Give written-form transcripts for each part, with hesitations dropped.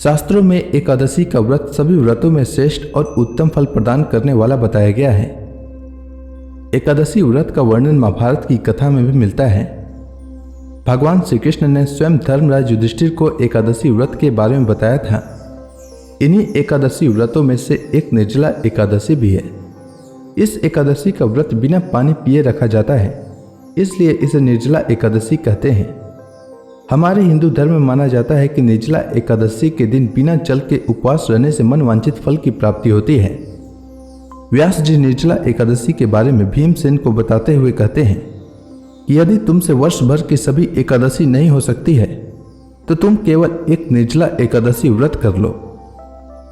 शास्त्रों में एकादशी का व्रत सभी व्रतों में श्रेष्ठ और उत्तम फल प्रदान करने वाला बताया गया है। एकादशी व्रत का वर्णन महाभारत की कथा में भी मिलता है। भगवान श्री कृष्ण ने स्वयं धर्मराज युधिष्ठिर को एकादशी व्रत के बारे में बताया था। इन्हीं एकादशी व्रतों में से एक निर्जला एकादशी भी है। इस एकादशी का व्रत बिना पानी पिए रखा जाता है, इसलिए इसे निर्जला एकादशी कहते हैं। हमारे हिंदू धर्म में माना जाता है कि निर्जला एकादशी के दिन बिना जल के उपवास रहने से मन वांछित फल की प्राप्ति होती है। व्यास जी निर्जला एकादशी के बारे में भीमसेन को बताते हुए कहते हैं कि यदि तुमसे वर्ष भर की सभी एकादशी नहीं हो सकती है तो तुम केवल एक निर्जला एकादशी व्रत कर लो।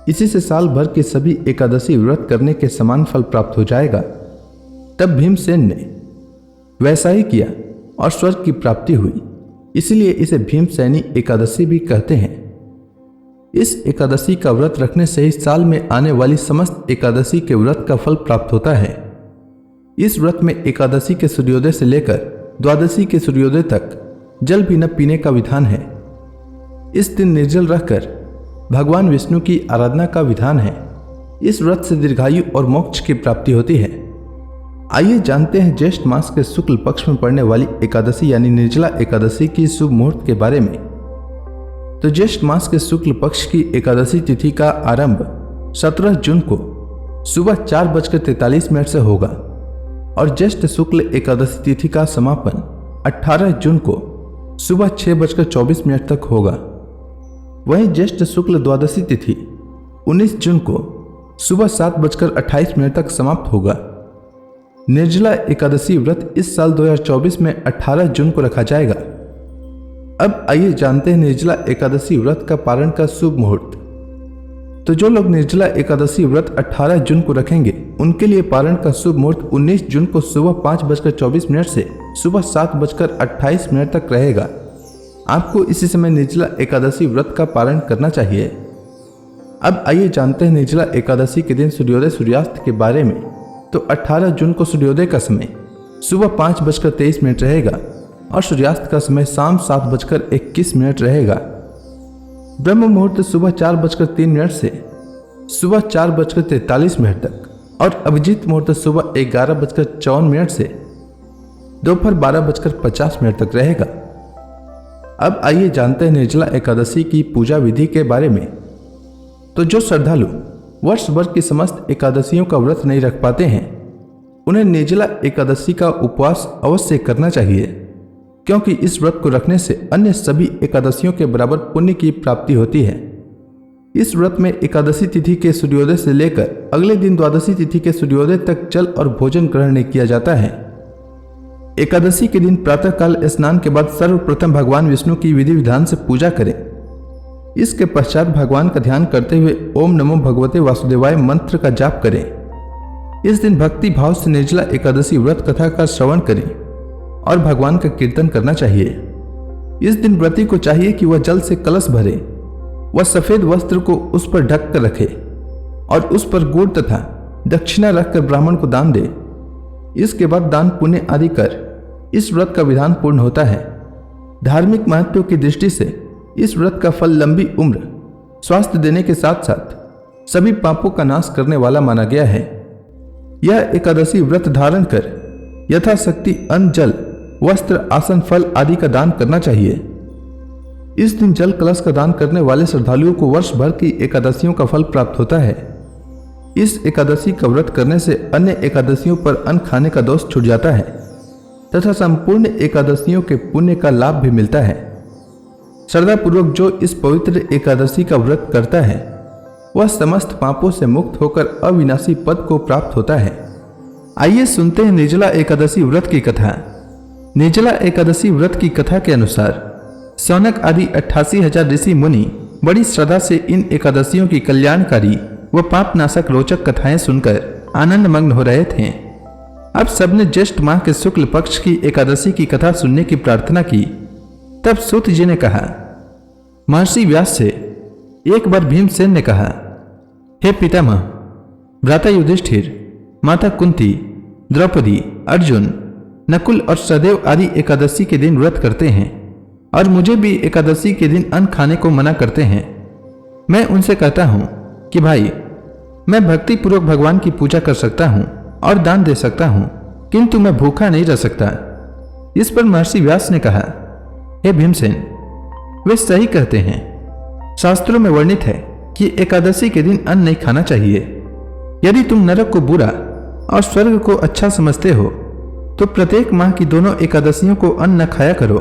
इसी से साल भर की सभी एकादशी व्रत करने के समान फल प्राप्त हो जाएगा। तब भीमसेन ने वैसा ही किया और स्वर्ग की प्राप्ति हुई, इसलिए इसे भीमसेनी एकादशी भी कहते हैं। इस एकादशी का व्रत रखने से ही साल में आने वाली समस्त एकादशी के व्रत का फल प्राप्त होता है। इस व्रत में एकादशी के सूर्योदय से लेकर द्वादशी के सूर्योदय तक जल भी न पीने का विधान है। इस दिन निर्जल रहकर भगवान विष्णु की आराधना का विधान है। इस व्रत से दीर्घायु और मोक्ष की प्राप्ति होती है। आइए जानते हैं ज्येष्ठ मास के शुक्ल पक्ष में पड़ने वाली एकादशी यानी निर्जला एकादशी की शुभ मुहूर्त के बारे में। तो ज्येष्ठ मास के शुक्ल पक्ष की एकादशी तिथि का आरंभ 17 जून को सुबह 4:43 से होगा और ज्येष्ठ शुक्ल एकादशी तिथि का समापन 18 जून को सुबह 6:24 तक होगा। वहीं ज्येष्ठ शुक्ल द्वादशी तिथि 19 जून को सुबह 7:28 तक समाप्त होगा। निर्जला एकादशी व्रत इस साल 2024 में 18 जून को रखा जाएगा। अब आइए जानते हैं निर्जला एकादशी व्रत का पारण का शुभ मुहूर्त। तो जो लोग निर्जला एकादशी व्रत 18 जून को रखेंगे उनके लिए पारण का शुभ मुहूर्त 19 जून को सुबह 5:24 से सुबह 7:28 तक रहेगा। आपको इसी समय निर्जला एकादशी व्रत का पारण करना चाहिए। अब आइए जानते हैं निर्जला एकादशी के दिन सूर्योदय सूर्यास्त के बारे में। तो 18 जून को सूर्योदय का समय सुबह 5:23 रहेगा और सूर्यास्त का समय शाम 7:21 रहेगा। ब्रह्म मुहूर्त सुबह 4:03 से सुबह 4:43 तक और अभिजीत मुहूर्त सुबह 11:54 से दोपहर 12:50 तक रहेगा। अब आइए जानते हैं निर्जला एकादशी की पूजा विधि के बारे में। तो जो श्रद्धालु वर्ष भर की समस्त एकादशियों का व्रत नहीं रख पाते हैं उन्हें निर्जला एकादशी का उपवास अवश्य करना चाहिए, क्योंकि इस व्रत को रखने से अन्य सभी एकादशियों के बराबर पुण्य की प्राप्ति होती है। इस व्रत में एकादशी तिथि के सूर्योदय से लेकर अगले दिन द्वादशी तिथि के सूर्योदय तक जल और भोजन ग्रहण नहीं किया जाता है। एकादशी के दिन प्रातःकाल स्नान के बाद सर्वप्रथम भगवान विष्णु की विधि विधान से पूजा करें। इसके पश्चात भगवान का ध्यान करते हुए ओम नमो भगवते वासुदेवाय मंत्र का जाप करें। इस दिन भक्ति भाव से निर्जला एकादशी व्रत कथा का श्रवण करें और भगवान का कीर्तन करना चाहिए। इस दिन व्रती को चाहिए कि वह जल से कलश भरे, वह सफेद वस्त्र को उस पर ढक कर रखे और उस पर गुड़ तथा दक्षिणा रखकर ब्राह्मण को दान दे। इसके बाद दान पुण्य आदि कर इस व्रत का विधान पूर्ण होता है। धार्मिक महत्व की दृष्टि से इस व्रत का फल लंबी उम्र, स्वास्थ्य देने के साथ साथ सभी पापों का नाश करने वाला माना गया है। यह एकादशी व्रत धारण कर यथाशक्ति अन्न, जल, वस्त्र, आसन, फल आदि का दान करना चाहिए। इस दिन जल कलश का दान करने वाले श्रद्धालुओं को वर्ष भर की एकादशियों का फल प्राप्त होता है। इस एकादशी का व्रत करने से अन्य एकादशियों पर अन्न खाने का दोष छूट जाता है तथा संपूर्ण एकादशियों के पुण्य का लाभ भी मिलता है। श्रद्धापूर्वक जो इस पवित्र एकादशी का व्रत करता है वह समस्त पापों से मुक्त होकर अविनाशी पद को प्राप्त होता है। आइए सुनते हैं निर्जला एकादशी व्रत की कथा। निर्जला एकादशी व्रत की कथा के अनुसार शौनक आदि 88,000 ऋषि मुनि बड़ी श्रद्धा से इन एकादशियों की कल्याणकारी व पापनाशक रोचक कथाएं सुनकर आनंद मग्न हो रहे थे। अब सबने ज्येष्ठ माह के शुक्ल पक्ष की एकादशी की कथा सुनने की प्रार्थना की। तब सूत जी ने कहा, महर्षि व्यास से एक बार भीमसेन ने कहा, हे पितामह, भ्राता युधिष्ठिर, माता कुंती, द्रौपदी, अर्जुन, नकुल और सहदेव आदि एकादशी के दिन व्रत करते हैं और मुझे भी एकादशी के दिन अन्न खाने को मना करते हैं। मैं उनसे कहता हूँ कि भाई, मैं भक्ति पूर्वक भगवान की पूजा कर सकता हूँ और दान दे सकता हूँ, किंतु मैं भूखा नहीं रह सकता। इस पर महर्षि व्यास ने कहा, हे भीमसेन, वे सही कहते हैं। शास्त्रों में वर्णित है कि एकादशी के दिन अन्न नहीं खाना चाहिए। यदि तुम नरक को बुरा और स्वर्ग को अच्छा समझते हो तो प्रत्येक माह की दोनों एकादशियों को अन्न न खाया करो।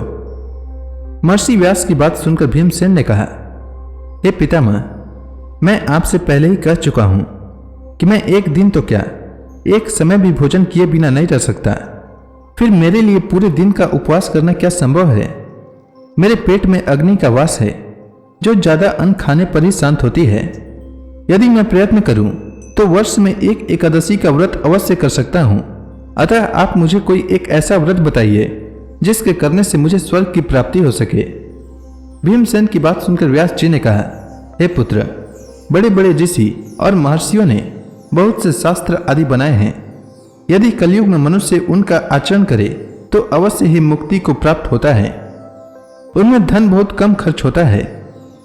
महर्षि व्यास की बात सुनकर भीमसेन ने कहा, हे पितामह, मैं आपसे पहले ही कह चुका हूं कि मैं एक दिन तो क्या, एक समय भी भोजन किए बिना नहीं रह सकता। फिर मेरे लिए पूरे दिन का उपवास करना क्या संभव है? मेरे पेट में अग्नि का वास है जो ज्यादा अन्न खाने पर ही शांत होती है। यदि मैं प्रयत्न करूं तो वर्ष में एक एकादशी का व्रत अवश्य कर सकता हूं। अतः आप मुझे कोई एक ऐसा व्रत बताइए जिसके करने से मुझे स्वर्ग की प्राप्ति हो सके। भीमसेन की बात सुनकर व्यास जी ने कहा, हे पुत्र, बड़े बड़े ऋषि और महर्षियों ने बहुत से शास्त्र आदि बनाए हैं। यदि कलयुग में मनुष्य उनका आचरण करे तो अवश्य ही मुक्ति को प्राप्त होता है। उनमें धन बहुत कम खर्च होता है।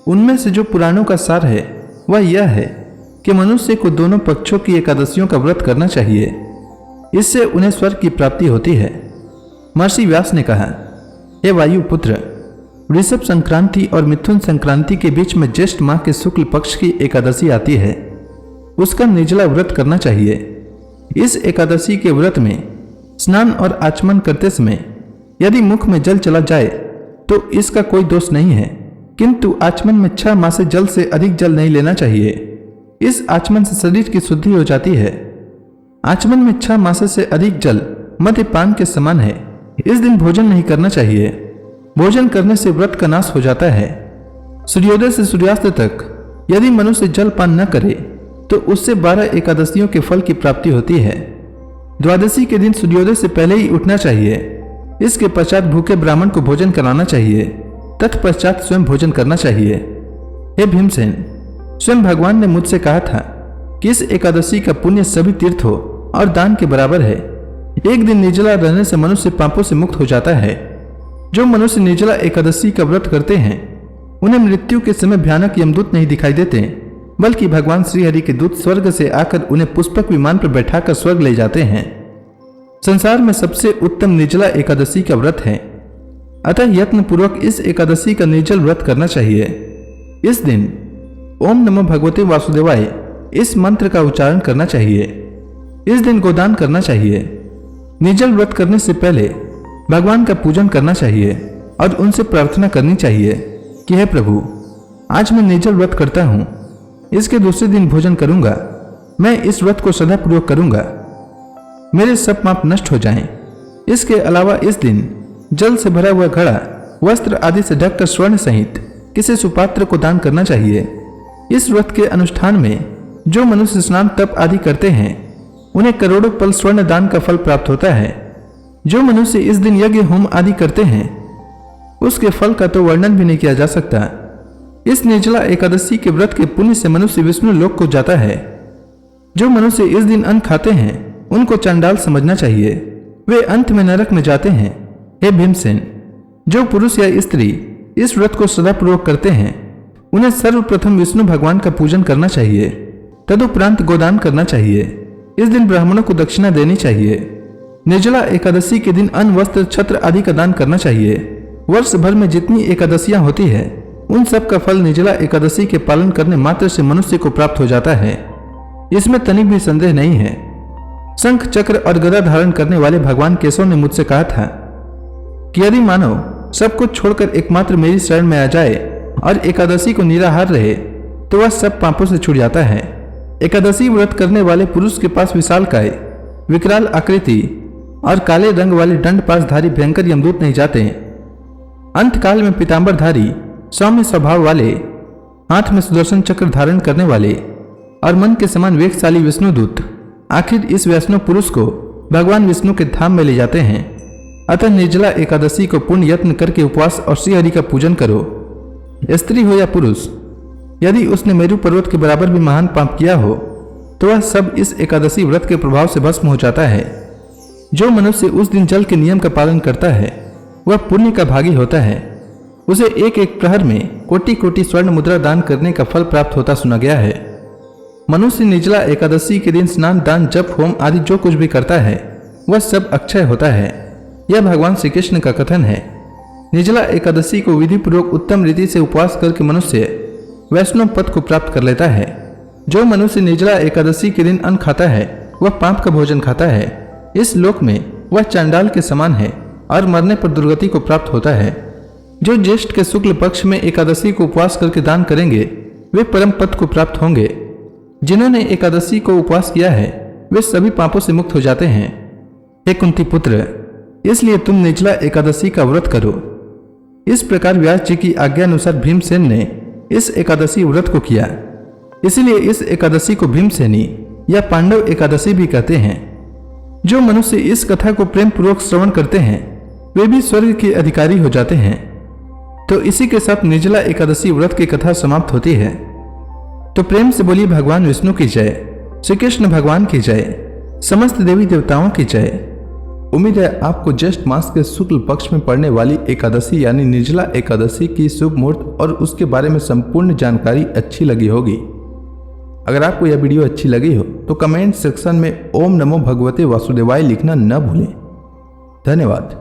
उनमें से जो पुराणों का सार है वह यह है कि मनुष्य को दोनों पक्षों की एकादशियों का व्रत करना चाहिए। इससे उन्हें स्वर्ग की प्राप्ति होती है। महर्षि व्यास ने कहा, हे वायु पुत्र, ऋषभ संक्रांति और मिथुन संक्रांति के बीच में ज्येष्ठ माह के शुक्ल पक्ष की एकादशी आती है। उसका निर्जला व्रत करना चाहिए। इस एकादशी के व्रत में स्नान और आचमन करते समय यदि मुख में जल चला जाए तो इसका कोई दोष नहीं है, किंतु आचमन में 6 माह से जल से अधिक जल नहीं लेना चाहिए। इस आचमन से शरीर की शुद्धि हो जाती है। आचमन में 6 मास से अधिक जल मद्यपान के समान है। इस दिन भोजन नहीं करना चाहिए। भोजन करने से व्रत का नाश हो जाता है। सूर्योदय से सूर्यास्त तक यदि मनुष्य जल पान न करे तो उससे 12 एकादशियों के फल की प्राप्ति होती है। द्वादशी के दिन सूर्योदय से पहले ही उठना चाहिए। इसके पश्चात भूखे ब्राह्मण को भोजन कराना चाहिए। तत्पश्चात स्वयं भोजन करना चाहिए। हे भीमसेन, स्वयं भगवान ने मुझसे कहा था कि इस एकादशी का पुण्य सभी तीर्थों और दान के बराबर है। एक दिन निर्जला रहने से मनुष्य पापों से मुक्त हो जाता है। जो मनुष्य निर्जला एकादशी का व्रत करते हैं उन्हें मृत्यु के समय भयानक यमदूत नहीं दिखाई देते, बल्कि भगवान श्रीहरि के दूत स्वर्ग से आकर उन्हें पुष्पक विमान पर बैठाकर स्वर्ग ले जाते हैं। संसार में सबसे उत्तम निर्जला एकादशी का व्रत है। अतः यत्न पूर्वक इस एकादशी का निर्जल व्रत करना चाहिए। इस दिन ओम नमो भगवते वासुदेवाय इस मंत्र का उच्चारण करना चाहिए। इस दिन गोदान करना चाहिए। निर्जल व्रत करने से पहले भगवान का पूजन करना चाहिए और उनसे प्रार्थना करनी चाहिए कि हे प्रभु, आज मैं निर्जल व्रत करता हूँ। इसके दूसरे दिन भोजन करूंगा। मैं इस व्रत को श्रद्धापूर्वक करूंगा। मेरे सब पाप नष्ट हो जाएं। इसके अलावा इस दिन जल से भरा हुआ घड़ा, वस्त्र आदि से ढककर स्वर्ण सहित किसी सुपात्र को दान करना चाहिए। इस व्रत के अनुष्ठान में जो मनुष्य स्नान तप आदि करते हैं उन्हें करोड़ों पल स्वर्ण दान का फल प्राप्त होता है। जो मनुष्य इस दिन यज्ञ होम आदि करते हैं उसके फल का तो वर्णन भी नहीं किया जा सकता। इस निर्जला एकादशी के व्रत के पुण्य से मनुष्य विष्णु लोक को जाता है। जो मनुष्य इस दिन अन्न खाते हैं उनको चंडाल समझना चाहिए। वे अंत में नरक में जाते हैं। हे भीमसेन, जो पुरुष या स्त्री इस व्रत को श्रद्धापूर्वक करते हैं उन्हें सर्वप्रथम विष्णु भगवान का पूजन करना चाहिए। तदुपरांत गोदान करना चाहिए। इस दिन ब्राह्मणों को दक्षिणा देनी चाहिए। निर्जला एकादशी के दिन अन्न, वस्त्र, छत्र आदि का दान करना चाहिए। वर्ष भर में जितनी एकादशियां होती है उन सब का फल निर्जला एकादशी के पालन करने मात्र से मनुष्य को प्राप्त हो जाता है। इसमें तनिक भी संदेह नहीं है। शंख, चक्र और गदा धारण करने वाले भगवान केशव ने मुझसे कहा था कि यदि मानव सब कुछ छोड़कर एकमात्र मेरी शरण में आ जाए और एकादशी को निराहार रहे तो वह सब पापों से छूट जाता है। एकादशी व्रत करने वाले पुरुष के पास विशालकाय, विकराल आकृति और काले रंग वाले दंड पासधारी भयंकर यमदूत नहीं जाते। अंतकाल में पीतांबरधारी, सौम्य स्वभाव वाले, हाथ में सुदर्शन चक्र धारण करने वाले और मन के समान वेगशाली विष्णुदूत आखिर इस वैष्णव पुरुष को भगवान विष्णु के धाम में ले जाते हैं। अतः निर्जला एकादशी को पूर्ण यत्न करके उपवास और श्रीहरि का पूजन करो। स्त्री हो या पुरुष, यदि उसने मेरु पर्वत के बराबर भी महान पाप किया हो तो वह सब इस एकादशी व्रत के प्रभाव से भस्म हो जाता है। जो मनुष्य उस दिन जल के नियम का पालन करता है वह पुण्य का भागी होता है। उसे एक एक प्रहर में कोटि कोटि स्वर्ण मुद्रा दान करने का फल प्राप्त होता सुना गया है। मनुष्य निर्जला एकादशी के दिन स्नान, दान, जप, होम आदि जो कुछ भी करता है वह सब अक्षय होता है। यह भगवान श्री कृष्ण का कथन है। निर्जला एकादशी को विधि पूर्वक उत्तम रीति से उपवास करके मनुष्य वैष्णव पद को प्राप्त कर लेता है। जो मनुष्य निर्जला एकादशी के दिन अन्न खाता है वह पाप का भोजन खाता है। इस लोक में वह चांडाल के समान है और मरने पर दुर्गति को प्राप्त होता है। जो ज्येष्ठ के शुक्ल पक्ष में एकादशी को उपवास करके दान करेंगे वे परम पद को प्राप्त होंगे। जिन्होंने एकादशी को उपवास किया है वे सभी पापों से मुक्त हो जाते हैं। हे कुंती पुत्र, इसलिए तुम निर्जला एकादशी का व्रत करो। इस प्रकार व्यास जी की आज्ञानुसार भीमसेन ने इस एकादशी व्रत को किया। इसलिए इस एकादशी को भीमसेनी या पांडव एकादशी भी कहते हैं। जो मनुष्य इस कथा को प्रेम पूर्वक श्रवण करते हैं वे भी स्वर्ग के अधिकारी हो जाते हैं। तो इसी के साथ निर्जला एकादशी व्रत की कथा समाप्त होती है। तो प्रेम से बोलिए भगवान विष्णु की जय, श्री कृष्ण भगवान की जय, समस्त देवी देवताओं की जय। उम्मीद है आपको ज्येष्ठ मास के शुक्ल पक्ष में पड़ने वाली एकादशी यानी निर्जला एकादशी की शुभ मुहूर्त और उसके बारे में संपूर्ण जानकारी अच्छी लगी होगी। अगर आपको यह वीडियो अच्छी लगी हो तो कमेंट सेक्शन में ओम नमो भगवते वासुदेवाय लिखना न भूलें। धन्यवाद।